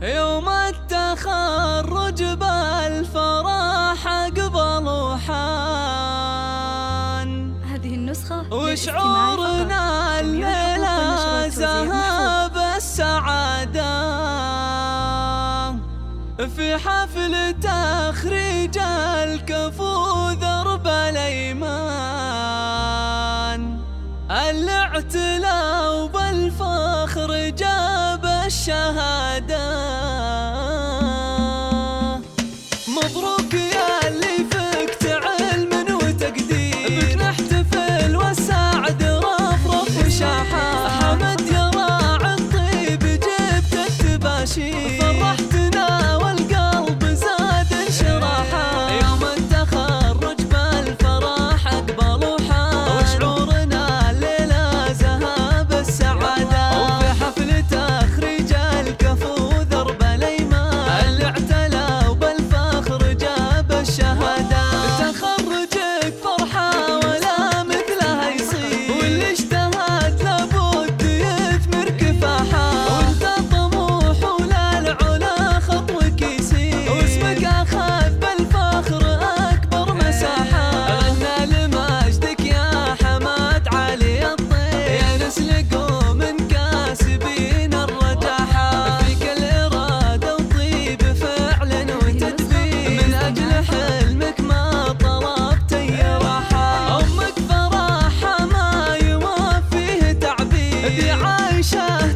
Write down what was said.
يوم التخرج بالفرح أقبل حان. هذه النسخة وشعورنا الليلة ذهب السعادة في حفل تخريج الكفو ذرب الأيمان. الاعتلاء بالفخر جاب الشهادة. مبروك يا اللي فقت علم وتقدير، بك نحتفل والسعد رفرف وشاحة. حمد يا راعي الطيب جبت التباشير، فرحتنا والقلب زاد انشراحا. يوم التخرج بالفرح أقبل حان، وشعورنا الليلة ذهب السعادة. وفي حفل تخريج الكفو ذرب الأيمان، الاعتلاء بالفخر جاب الشهادة. تخرجك فرحة ولا مثلها يصير، واللي اجتهد لابد يثمر كفاحة. وانت طموح وللعلا خطوك يسير، واسمك اخذ بالفخر اكبر مساحة. غنى لمجدك يا حماد علي الطير، يا نسل قوم كاسبين الرجاحة. فيك الإرادة وطيب فعل وتدبير، من أجل حلمك ما طلبت أي راحة. أمك فرحها ما يوفيه تعبير، دي عايشة